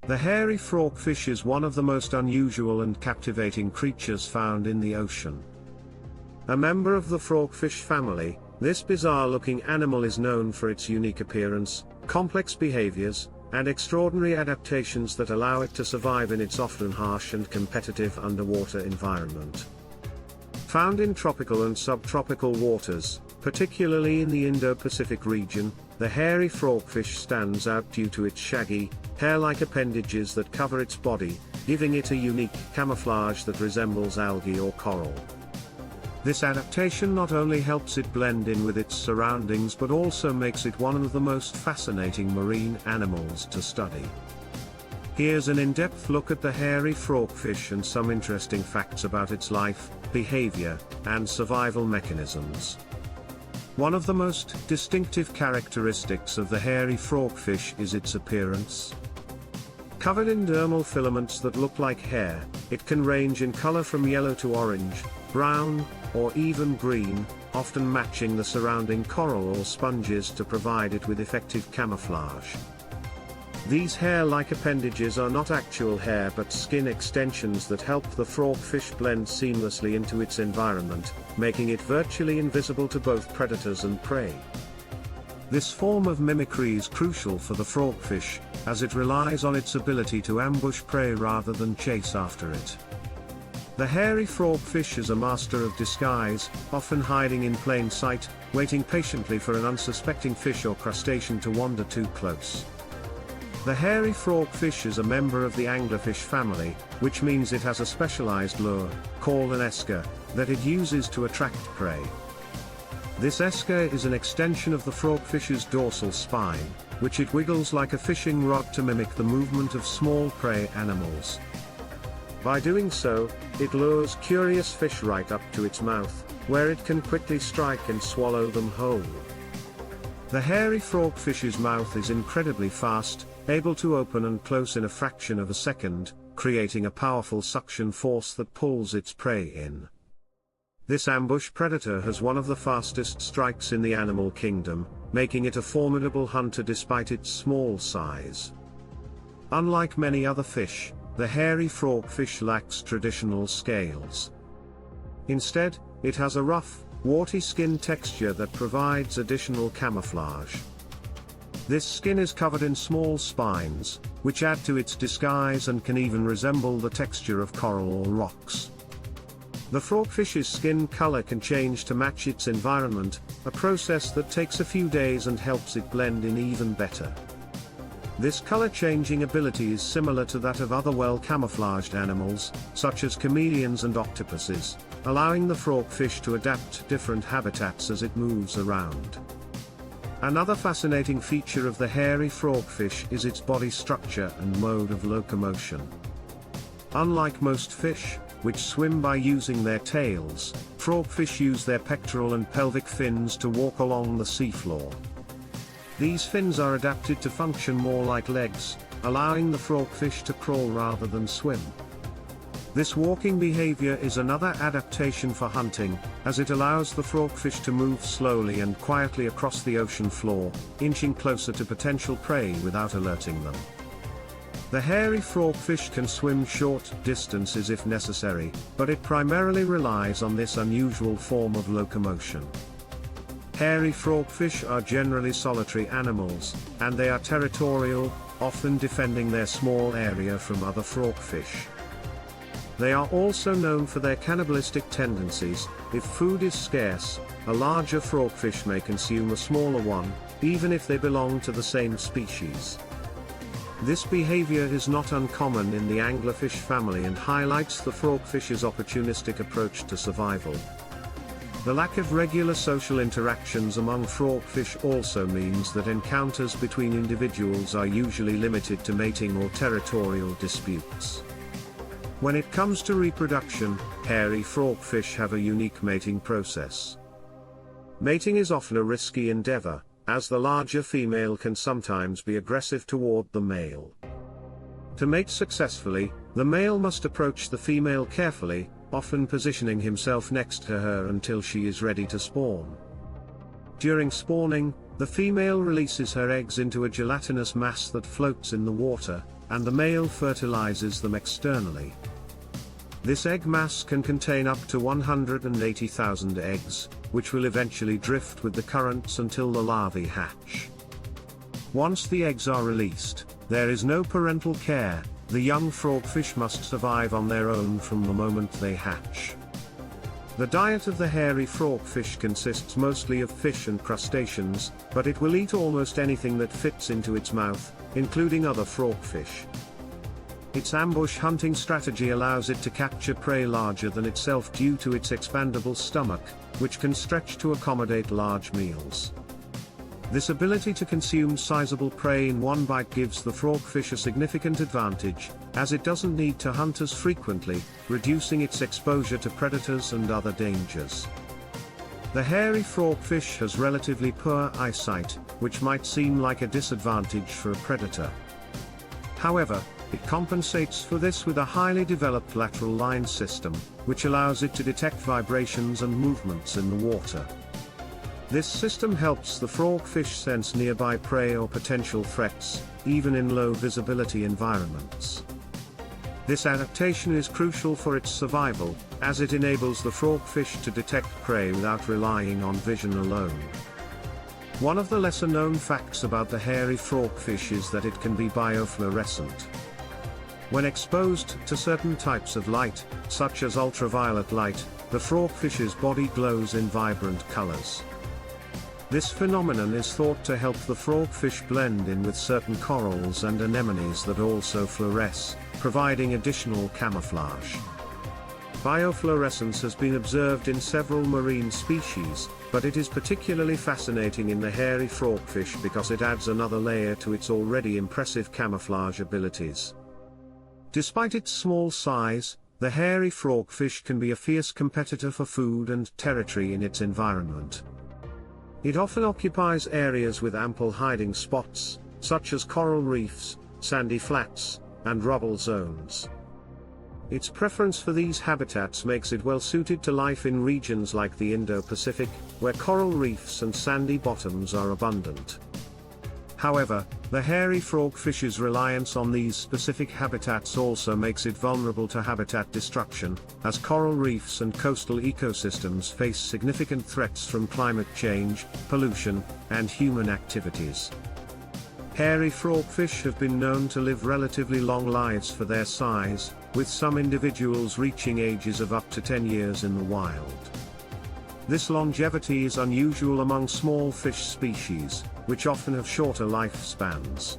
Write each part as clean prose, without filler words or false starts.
The hairy frogfish is one of the most unusual and captivating creatures found in the ocean. A member of the frogfish family, this bizarre-looking animal is known for its unique appearance, complex behaviors, and extraordinary adaptations that allow it to survive in its often harsh and competitive underwater environment. Found in tropical and subtropical waters, particularly in the Indo-Pacific region, the hairy frogfish stands out due to its shaggy, hair-like appendages that cover its body, giving it a unique camouflage that resembles algae or coral. This adaptation not only helps it blend in with its surroundings but also makes it one of the most fascinating marine animals to study. Here's an in-depth look at the hairy frogfish and some interesting facts about its life, behavior, and survival mechanisms. One of the most distinctive characteristics of the hairy frogfish is its appearance. Covered in dermal filaments that look like hair, it can range in color from yellow to orange, brown, or even green, often matching the surrounding coral or sponges to provide it with effective camouflage. These hair-like appendages are not actual hair but skin extensions that help the frogfish blend seamlessly into its environment, making it virtually invisible to both predators and prey. This form of mimicry is crucial for the frogfish, as it relies on its ability to ambush prey rather than chase after it. The hairy frogfish is a master of disguise, often hiding in plain sight, waiting patiently for an unsuspecting fish or crustacean to wander too close. The hairy frogfish is a member of the anglerfish family, which means it has a specialized lure, called an esker, that it uses to attract prey. This esker is an extension of the frogfish's dorsal spine, which it wiggles like a fishing rod to mimic the movement of small prey animals. By doing so, it lures curious fish right up to its mouth, where it can quickly strike and swallow them whole. The hairy frogfish's mouth is incredibly fast, able to open and close in a fraction of a second, creating a powerful suction force that pulls its prey in. This ambush predator has one of the fastest strikes in the animal kingdom, making it a formidable hunter despite its small size. Unlike many other fish, the hairy frogfish lacks traditional scales. Instead, it has a rough, warty skin texture that provides additional camouflage. This skin is covered in small spines, which add to its disguise and can even resemble the texture of coral or rocks. The frogfish's skin color can change to match its environment, a process that takes a few days and helps it blend in even better. This color-changing ability is similar to that of other well-camouflaged animals, such as chameleons and octopuses, allowing the frogfish to adapt to different habitats as it moves around. Another fascinating feature of the hairy frogfish is its body structure and mode of locomotion. Unlike most fish, which swim by using their tails, frogfish use their pectoral and pelvic fins to walk along the seafloor. These fins are adapted to function more like legs, allowing the frogfish to crawl rather than swim. This walking behavior is another adaptation for hunting, as it allows the frogfish to move slowly and quietly across the ocean floor, inching closer to potential prey without alerting them. The hairy frogfish can swim short distances if necessary, but it primarily relies on this unusual form of locomotion. Hairy frogfish are generally solitary animals, and they are territorial, often defending their small area from other frogfish. They are also known for their cannibalistic tendencies. If food is scarce, a larger frogfish may consume a smaller one, even if they belong to the same species. This behavior is not uncommon in the anglerfish family and highlights the frogfish's opportunistic approach to survival. The lack of regular social interactions among frogfish also means that encounters between individuals are usually limited to mating or territorial disputes. When it comes to reproduction, hairy frogfish have a unique mating process. Mating is often a risky endeavor, as the larger female can sometimes be aggressive toward the male. To mate successfully, the male must approach the female carefully, often positioning himself next to her until she is ready to spawn. During spawning, the female releases her eggs into a gelatinous mass that floats in the water, and the male fertilizes them externally. This egg mass can contain up to 180,000 eggs, which will eventually drift with the currents until the larvae hatch. Once the eggs are released, there is no parental care. The young frogfish must survive on their own from the moment they hatch. The diet of the hairy frogfish consists mostly of fish and crustaceans, but it will eat almost anything that fits into its mouth, including other frogfish. Its ambush hunting strategy allows it to capture prey larger than itself due to its expandable stomach, which can stretch to accommodate large meals. This ability to consume sizable prey in one bite gives the frogfish a significant advantage, as it doesn't need to hunt as frequently, reducing its exposure to predators and other dangers. The hairy frogfish has relatively poor eyesight, which might seem like a disadvantage for a predator. However, it compensates for this with a highly developed lateral line system, which allows it to detect vibrations and movements in the water. This system helps the frogfish sense nearby prey or potential threats, even in low visibility environments. This adaptation is crucial for its survival, as it enables the frogfish to detect prey without relying on vision alone. One of the lesser-known facts about the hairy frogfish is that it can be biofluorescent. When exposed to certain types of light, such as ultraviolet light, the frogfish's body glows in vibrant colors. This phenomenon is thought to help the frogfish blend in with certain corals and anemones that also fluoresce, providing additional camouflage. Biofluorescence has been observed in several marine species, but it is particularly fascinating in the hairy frogfish because it adds another layer to its already impressive camouflage abilities. Despite its small size, the hairy frogfish can be a fierce competitor for food and territory in its environment. It often occupies areas with ample hiding spots, such as coral reefs, sandy flats, and rubble zones. Its preference for these habitats makes it well suited to life in regions like the Indo-Pacific, where coral reefs and sandy bottoms are abundant. However, the hairy frogfish's reliance on these specific habitats also makes it vulnerable to habitat destruction, as coral reefs and coastal ecosystems face significant threats from climate change, pollution, and human activities. Hairy frogfish have been known to live relatively long lives for their size, with some individuals reaching ages of up to 10 years in the wild. This longevity is unusual among small fish species, which often have shorter lifespans.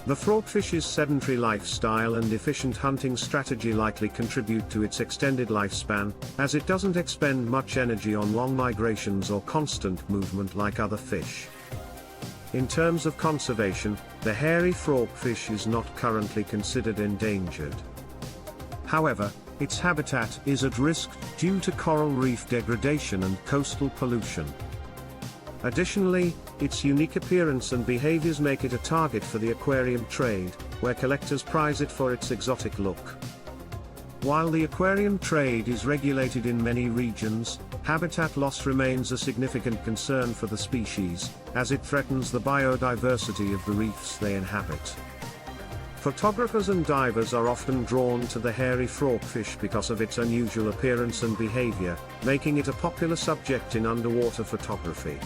The frogfish's sedentary lifestyle and efficient hunting strategy likely contribute to its extended lifespan, as it doesn't expend much energy on long migrations or constant movement like other fish. In terms of conservation, the hairy frogfish is not currently considered endangered. However, its habitat is at risk due to coral reef degradation and coastal pollution. Additionally, its unique appearance and behaviors make it a target for the aquarium trade, where collectors prize it for its exotic look. While the aquarium trade is regulated in many regions, habitat loss remains a significant concern for the species, as it threatens the biodiversity of the reefs they inhabit. Photographers and divers are often drawn to the hairy frogfish because of its unusual appearance and behavior, making it a popular subject in underwater photography.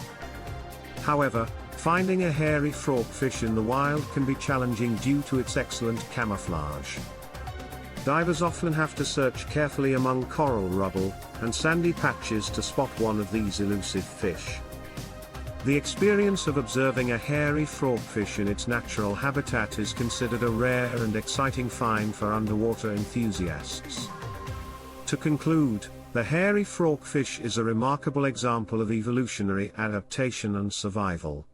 However, finding a hairy frogfish in the wild can be challenging due to its excellent camouflage. Divers often have to search carefully among coral rubble and sandy patches to spot one of these elusive fish. The experience of observing a hairy frogfish in its natural habitat is considered a rare and exciting find for underwater enthusiasts. To conclude, the hairy frogfish is a remarkable example of evolutionary adaptation and survival.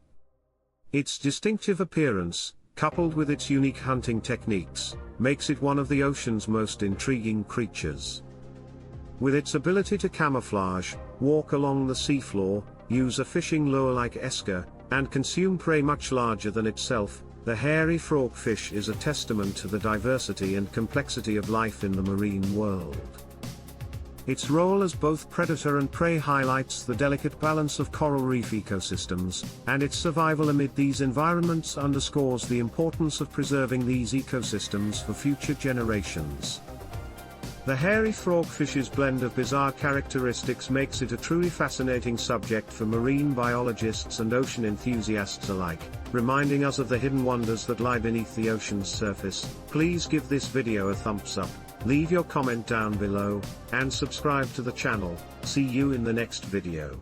Its distinctive appearance, coupled with its unique hunting techniques, makes it one of the ocean's most intriguing creatures. With its ability to camouflage, walk along the seafloor, use a fishing lure like esker, and consume prey much larger than itself, the hairy frogfish is a testament to the diversity and complexity of life in the marine world. Its role as both predator and prey highlights the delicate balance of coral reef ecosystems, and its survival amid these environments underscores the importance of preserving these ecosystems for future generations. The hairy frogfish's blend of bizarre characteristics makes it a truly fascinating subject for marine biologists and ocean enthusiasts alike, reminding us of the hidden wonders that lie beneath the ocean's surface. Please give this video a thumbs up, leave your comment down below, and subscribe to the channel. See you in the next video.